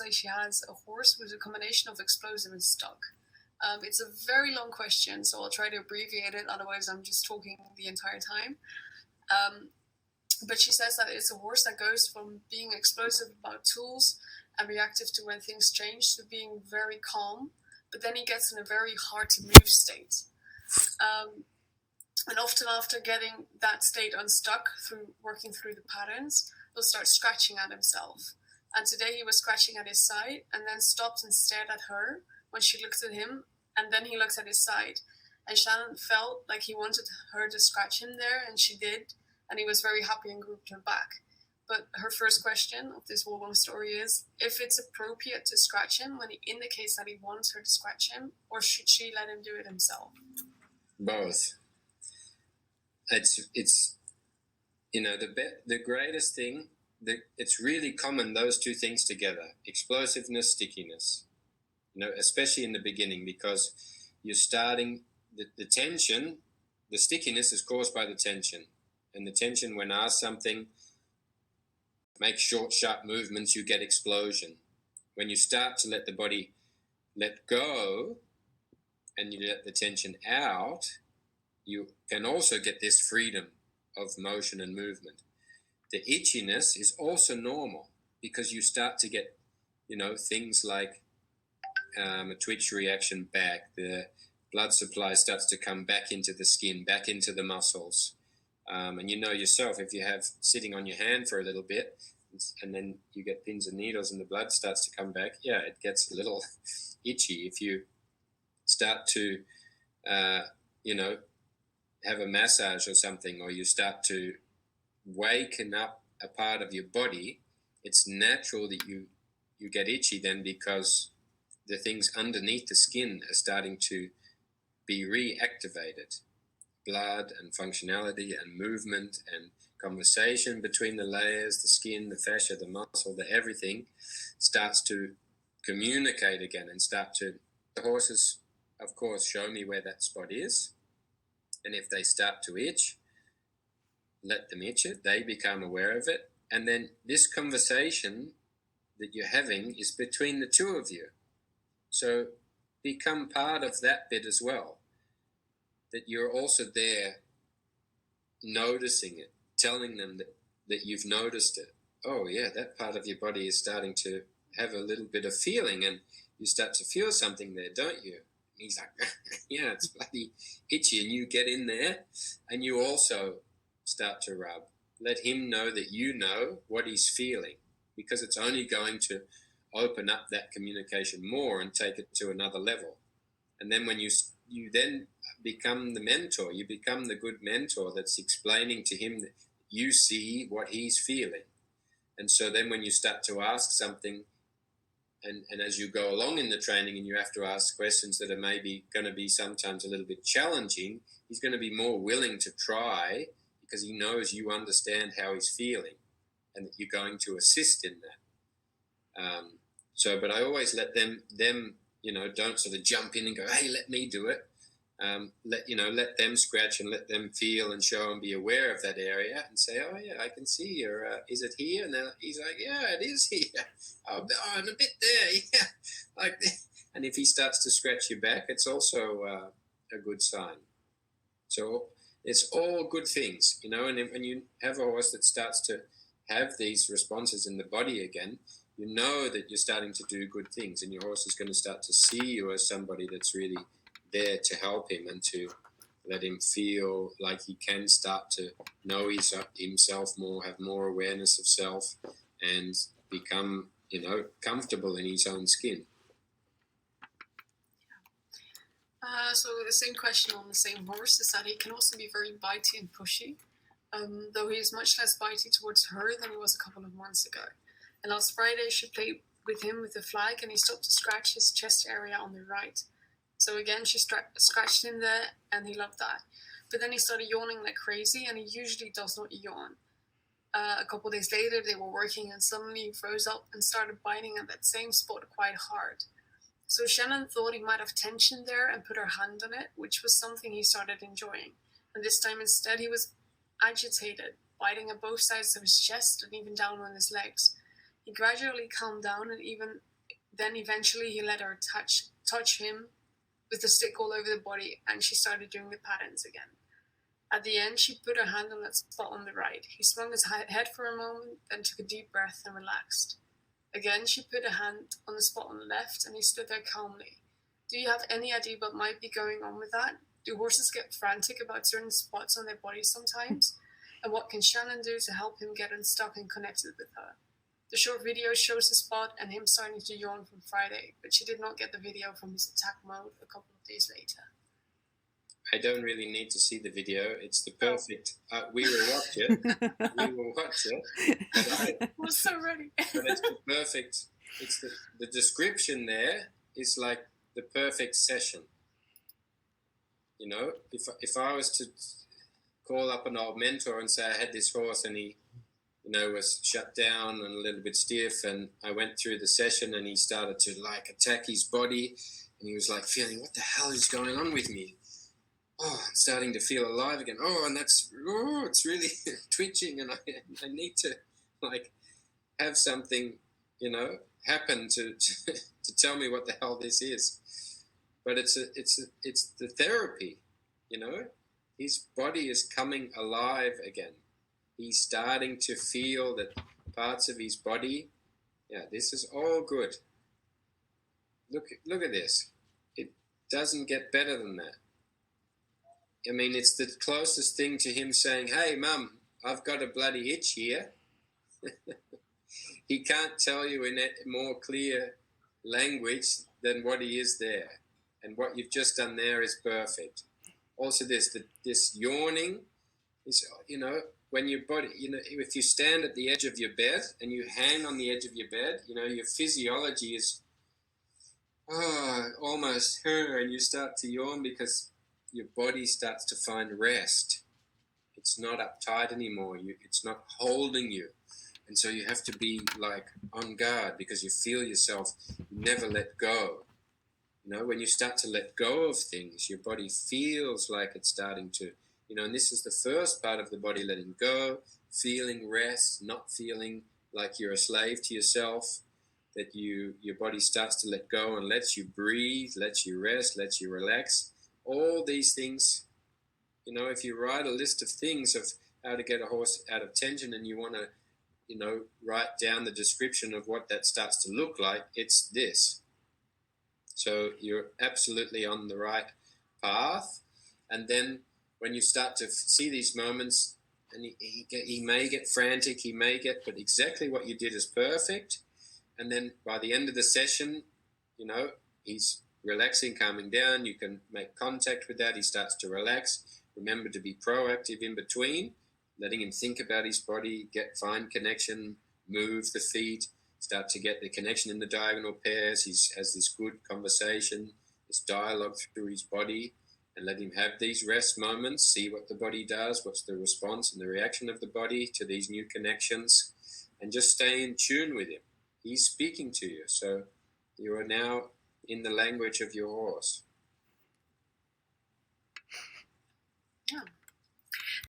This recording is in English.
why she has a horse with a combination of explosive and stock. It's a very long question, so I'll try to abbreviate it, otherwise I'm just talking the entire time. But she says that it's a horse that goes from being explosive about tools and reactive to when things change to being very calm, but then he gets in a very hard to move state. And often after getting that state unstuck through working through the patterns, he'll start scratching at himself. And today he was scratching at his side and then stopped and stared at her when she looked at him, and then he looked at his side. And Shannon felt like he wanted her to scratch him there, and she did, and he was very happy and grouped her back. But her first question of this whole long story is if it's appropriate to scratch him when he indicates that he wants her to scratch him, or should she let him do it himself? Both. It's the greatest thing, it's really common, those two things together, explosiveness, stickiness, especially in the beginning, because you're starting, the tension, the stickiness is caused by the tension. And the tension, when asked something, make short, sharp movements, you get explosion. When you start to let the body let go and you let the tension out, you can also get this freedom of motion and movement. The itchiness is also normal because you start to get, things like a twitch reaction back. The blood supply starts to come back into the skin, back into the muscles. And yourself, if you have sitting on your hand for a little bit and then you get pins and needles and the blood starts to come back, it gets a little itchy. If you start to, have a massage or something, or you start to waken up a part of your body, it's natural that you get itchy then, because the things underneath the skin are starting to be reactivated. Blood and functionality and movement and conversation between the layers, the skin, the fascia, the muscle, everything starts to communicate again and the horses, of course, show me where that spot is. And if they start to itch, let them itch it. They become aware of it. And then this conversation that you're having is between the two of you. So become part of that bit as well. That you're also there noticing it, telling them that you've noticed it. Oh, yeah, that part of your body is starting to have a little bit of feeling, and you start to feel something there, don't you? And he's like, yeah, it's bloody itchy, and you get in there, and you also start to rub. Let him know that you know what he's feeling, because it's only going to open up that communication more and take it to another level. And then when you then become the mentor, you become the good mentor that's explaining to him that you see what he's feeling. And so then when you start to ask something, and as you go along in the training and you have to ask questions that are maybe going to be sometimes a little bit challenging, he's going to be more willing to try because he knows you understand how he's feeling and that you're going to assist in that. But I always let them, don't sort of jump in and go, hey, let me do it. Let them scratch and let them feel and show and be aware of that area and say, oh, yeah, I can see you. Is it here? And then he's like, yeah, it is here. Oh, and a bit there, yeah. Like that. And if he starts to scratch your back, it's also a good sign. So it's all good things, and when you have a horse that starts to have these responses in the body again, you know that you're starting to do good things, and your horse is going to start to see you as somebody that's really there to help him and to let him feel like he can start to know himself more, have more awareness of self, and become, comfortable in his own skin. So the same question on the same horse is that he can also be very bitey and pushy, though he is much less bitey towards her than he was a couple of months ago. And last Friday she played with him with the flag and he stopped to scratch his chest area on the right. So again she scratched him there and he loved that. But then he started yawning like crazy, and he usually does not yawn. A couple of days later they were working and suddenly he froze up and started biting at that same spot quite hard. So Shannon thought he might have tension there and put her hand on it, which was something he started enjoying. And this time instead he was agitated, biting at both sides of his chest and even down on his legs. He gradually calmed down and even then eventually he let her touch him with the stick all over the body, and she started doing the patterns again. At the end, she put her hand on that spot on the right. He swung his head for a moment, then took a deep breath and relaxed. Again, she put a hand on the spot on the left, and he stood there calmly. Do you have any idea what might be going on with that? Do horses get frantic about certain spots on their bodies sometimes? And what can Shannon do to help him get unstuck and connected with her? The short video shows the spot and him starting to yawn from Friday, but she did not get the video from his attack mode a couple of days later. I don't really need to see the video. It's the perfect. We will watch it. We will watch it. But we're so ready. But it's the perfect. It's the description there is like the perfect session. You know, if I was to call up an old mentor and say I had this horse and he, you know, was shut down and a little bit stiff, and I went through the session and he started to like attack his body, and he was like feeling, what the hell is going on with me? Oh, I'm starting to feel alive again. Oh, and it's really twitching, and I need to like have something, you know, happen to tell me what the hell this is. But it's the therapy, you know. His body is coming alive again. He's starting to feel that parts of his body. Yeah, this is all good. Look at this. It doesn't get better than that. I mean, it's the closest thing to him saying, hey, Mum, I've got a bloody itch here. He can't tell you in a more clear language than what he is there. And what you've just done there is perfect. Also, this yawning is, you know, when your body, you know, if you stand at the edge of your bed and you hang on the edge of your bed, you know, your physiology is almost, and you start to yawn because your body starts to find rest. It's not uptight anymore. It's not holding you. And so you have to be like on guard because you feel yourself never let go. You know, when you start to let go of things, your body feels like it's starting to, you know, and this is the first part of the body letting go, feeling rest, not feeling like you're a slave to yourself, that your body starts to let go and lets you breathe, lets you rest, lets you relax. All these things, you know, if you write a list of things of how to get a horse out of tension and you want to, you know, write down the description of what that starts to look like, it's this. So you're absolutely on the right path. And then when you start to see these moments, and he may get frantic, but exactly what you did is perfect. And then by the end of the session, you know, he's relaxing, calming down. You can make contact with that. He starts to relax. Remember to be proactive in between, letting him think about his body, find connection, move the feet, start to get the connection in the diagonal pairs. He has this good conversation, this dialogue through his body, and let him have these rest moments, see what the body does, what's the response and the reaction of the body to these new connections, and just stay in tune with him. He's speaking to you, so you are now in the language of your horse.